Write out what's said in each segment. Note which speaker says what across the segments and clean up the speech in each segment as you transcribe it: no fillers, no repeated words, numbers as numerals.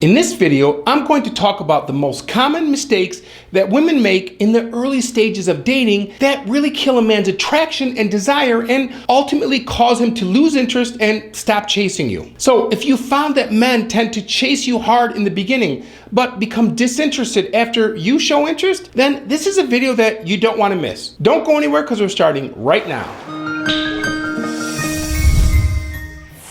Speaker 1: In this video, I'm going to talk about the most common mistakes that women make in the early stages of dating that really kill a man's attraction and desire and ultimately cause him to lose interest and stop chasing you. So if you found that men tend to chase you hard in the beginning but become disinterested after you show interest, then this is a video that you don't want to miss. Don't go anywhere because we're starting right now.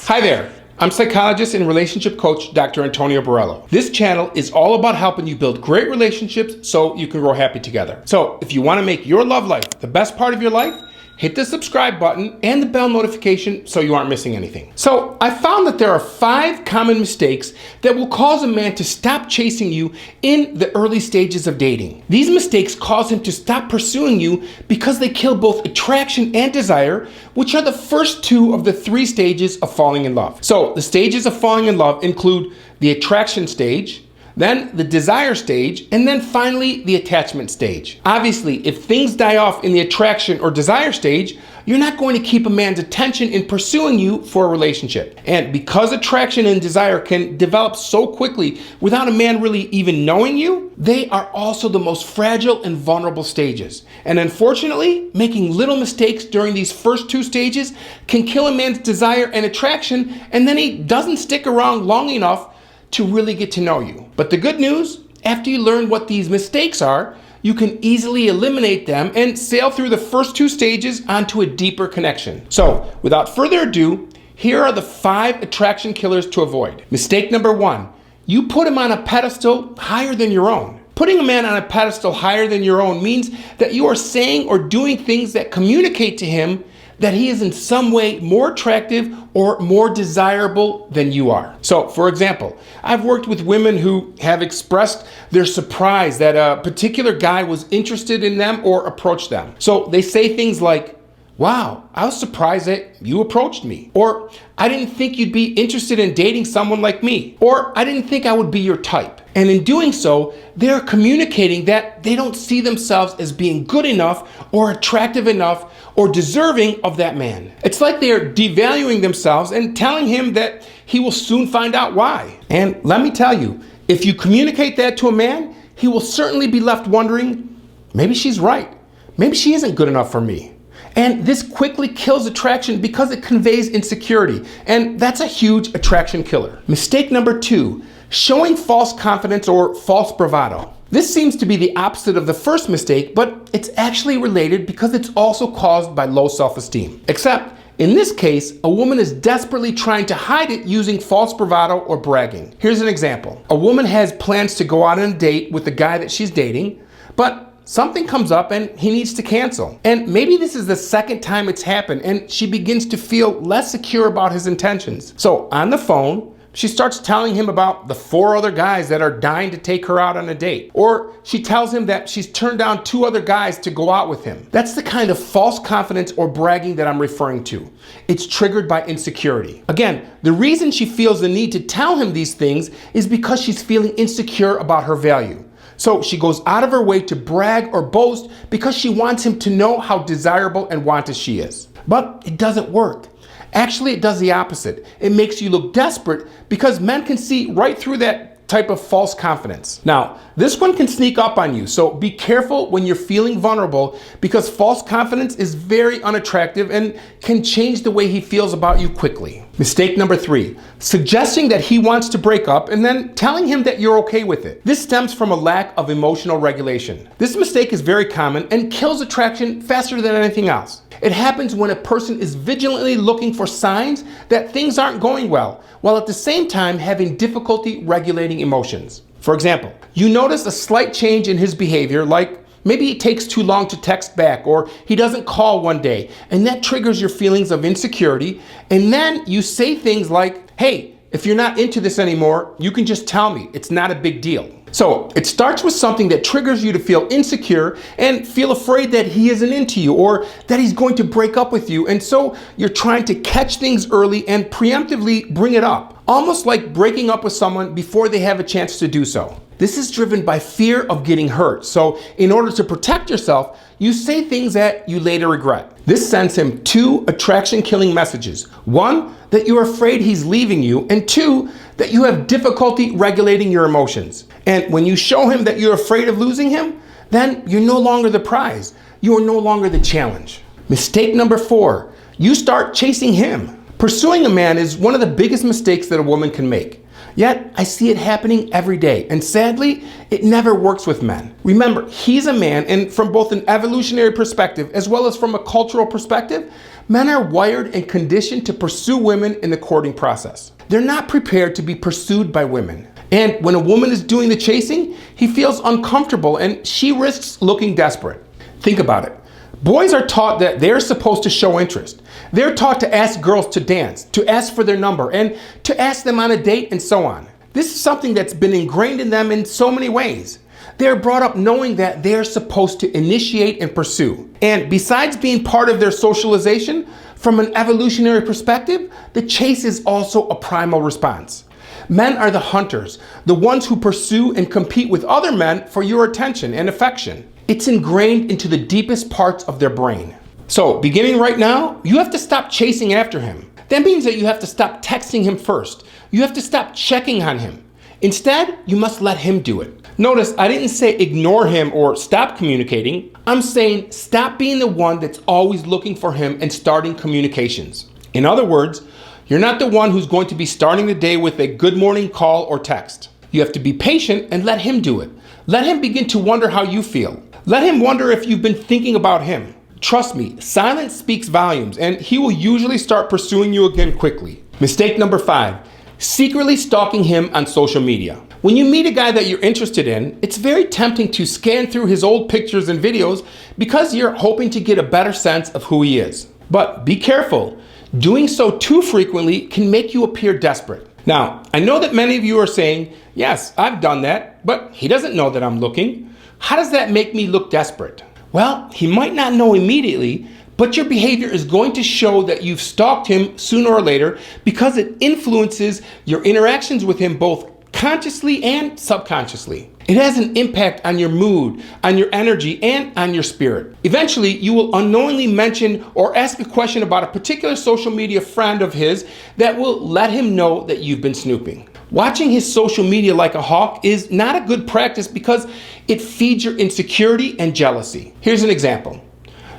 Speaker 1: Hi there. I'm psychologist and relationship coach, Dr. Antonio Borrello. This channel is all about helping you build great relationships so you can grow happy together. So if you want to make your love life the best part of your life, hit the subscribe button and the bell notification so you aren't missing anything. So I found that there are 5 common mistakes that will cause a man to stop chasing you in the early stages of dating. These mistakes cause him to stop pursuing you because they kill both attraction and desire, which are the first 2 of the 3 stages of falling in love. So the stages of falling in love include the attraction stage, then the desire stage, and then finally the attachment stage. Obviously, if things die off in the attraction or desire stage, you're not going to keep a man's attention in pursuing you for a relationship. And because attraction and desire can develop so quickly without a man really even knowing you, they are also the most fragile and vulnerable stages. And unfortunately, making little mistakes during these first 2 stages can kill a man's desire and attraction, and then he doesn't stick around long enough to really get to know you. But the good news, after you learn what these mistakes are, you can easily eliminate them and sail through the first 2 stages onto a deeper connection. So without further ado, here are the 5 attraction killers to avoid. Mistake number 1, you put him on a pedestal higher than your own. Putting a man on a pedestal higher than your own means that you are saying or doing things that communicate to him that he is in some way more attractive or more desirable than you are. So, for example, I've worked with women who have expressed their surprise that a particular guy was interested in them or approached them. So they say things like, "Wow, I was surprised that you approached me." Or, "I didn't think you'd be interested in dating someone like me." Or, "I didn't think I would be your type." And in doing so, they're communicating that they don't see themselves as being good enough or attractive enough or deserving of that man. It's like they're devaluing themselves and telling him that he will soon find out why. And let me tell you, if you communicate that to a man, he will certainly be left wondering, maybe she's right. Maybe she isn't good enough for me. And this quickly kills attraction because it conveys insecurity. And that's a huge attraction killer. Mistake number 2, showing false confidence or false bravado. This seems to be the opposite of the first mistake, but it's actually related because it's also caused by low self-esteem. Except, in this case, a woman is desperately trying to hide it using false bravado or bragging. Here's an example. A woman has plans to go out on a date with the guy that she's dating, but something comes up and he needs to cancel. And maybe this is the second time it's happened and she begins to feel less secure about his intentions. So on the phone, she starts telling him about the 4 other guys that are dying to take her out on a date. Or she tells him that she's turned down 2 other guys to go out with him. That's the kind of false confidence or bragging that I'm referring to. It's triggered by insecurity. Again, the reason she feels the need to tell him these things is because she's feeling insecure about her value. So she goes out of her way to brag or boast because she wants him to know how desirable and wanted she is. But it doesn't work. Actually, it does the opposite. It makes you look desperate because men can see right through that type of false confidence. Now, this one can sneak up on you, so be careful when you're feeling vulnerable because false confidence is very unattractive and can change the way he feels about you quickly. Mistake number 3, suggesting that he wants to break up and then telling him that you're okay with it. This stems from a lack of emotional regulation. This mistake is very common and kills attraction faster than anything else. It happens when a person is vigilantly looking for signs that things aren't going well, while at the same time having difficulty regulating emotions. For example, you notice a slight change in his behavior, like maybe he takes too long to text back or he doesn't call one day, and that triggers your feelings of insecurity, and then you say things like, "Hey, if you're not into this anymore, you can just tell me, it's not a big deal." So it starts with something that triggers you to feel insecure and feel afraid that he isn't into you or that he's going to break up with you. And so you're trying to catch things early and preemptively bring it up, almost like breaking up with someone before they have a chance to do so. This is driven by fear of getting hurt. So in order to protect yourself, you say things that you later regret. This sends him 2 attraction-killing messages. 1, that you're afraid he's leaving you, and 2, that you have difficulty regulating your emotions. And when you show him that you're afraid of losing him, then you're no longer the prize. You are no longer the challenge. Mistake number 4, you start chasing him. Pursuing a man is one of the biggest mistakes that a woman can make. Yet, I see it happening every day, and sadly, it never works with men. Remember, he's a man, and from both an evolutionary perspective as well as from a cultural perspective, men are wired and conditioned to pursue women in the courting process. They're not prepared to be pursued by women. And when a woman is doing the chasing, he feels uncomfortable and she risks looking desperate. Think about it. Boys are taught that they're supposed to show interest. They're taught to ask girls to dance, to ask for their number, and to ask them on a date, and so on. This is something that's been ingrained in them in so many ways. They're brought up knowing that they're supposed to initiate and pursue. And besides being part of their socialization, from an evolutionary perspective, the chase is also a primal response. Men are the hunters, the ones who pursue and compete with other men for your attention and affection. It's ingrained into the deepest parts of their brain. So, beginning right now, you have to stop chasing after him. That means that you have to stop texting him first. You have to stop checking on him. Instead, you must let him do it. Notice, I didn't say ignore him or stop communicating. I'm saying stop being the one that's always looking for him and starting communications. In other words, you're not the one who's going to be starting the day with a good morning call or text. You have to be patient and let him do it. Let him begin to wonder how you feel. Let him wonder if you've been thinking about him. Trust me, silence speaks volumes, and he will usually start pursuing you again quickly. Mistake number 5, secretly stalking him on social media. When you meet a guy that you're interested in, it's very tempting to scan through his old pictures and videos because you're hoping to get a better sense of who he is. But be careful. Doing so too frequently can make you appear desperate. Now, I know that many of you are saying, yes, I've done that, but he doesn't know that I'm looking. How does that make me look desperate? Well, he might not know immediately, but your behavior is going to show that you've stalked him sooner or later because it influences your interactions with him both consciously and subconsciously. It has an impact on your mood, on your energy, and on your spirit. Eventually, you will unknowingly mention or ask a question about a particular social media friend of his that will let him know that you've been snooping. Watching his social media like a hawk is not a good practice because it feeds your insecurity and jealousy. Here's an example.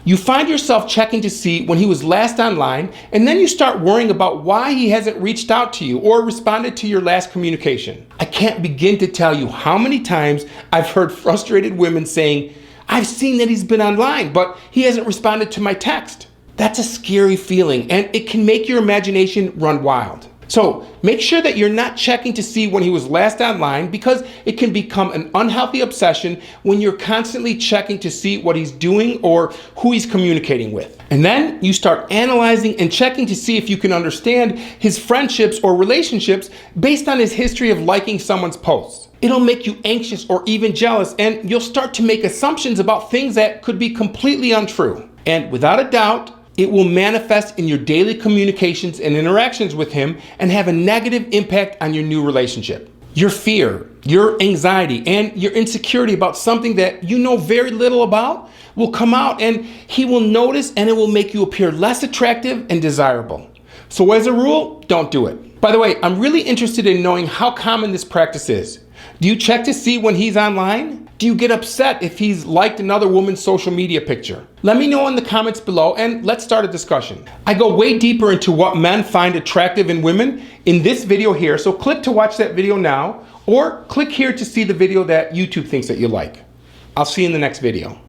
Speaker 1: You find yourself checking to see when he was last online, and then you start worrying about why he hasn't reached out to you or responded to your last communication. I can't begin to tell you how many times I've heard frustrated women saying, I've seen that he's been online, but he hasn't responded to my text. That's a scary feeling, and it can make your imagination run wild. So make sure that you're not checking to see when he was last online because it can become an unhealthy obsession when you're constantly checking to see what he's doing or who he's communicating with. And then you start analyzing and checking to see if you can understand his friendships or relationships based on his history of liking someone's posts. It'll make you anxious or even jealous, and you'll start to make assumptions about things that could be completely untrue. And without a doubt, it will manifest in your daily communications and interactions with him and have a negative impact on your new relationship. Your fear, your anxiety, and your insecurity about something that you know very little about will come out, and he will notice, and it will make you appear less attractive and desirable. So as a rule, don't do it. By the way, I'm really interested in knowing how common this practice is. Do you check to see when he's online? Do you get upset if he's liked another woman's social media picture? Let me know in the comments below and let's start a discussion. I go way deeper into what men find attractive in women in this video here, so click to watch that video now or click here to see the video that YouTube thinks that you like. I'll see you in the next video.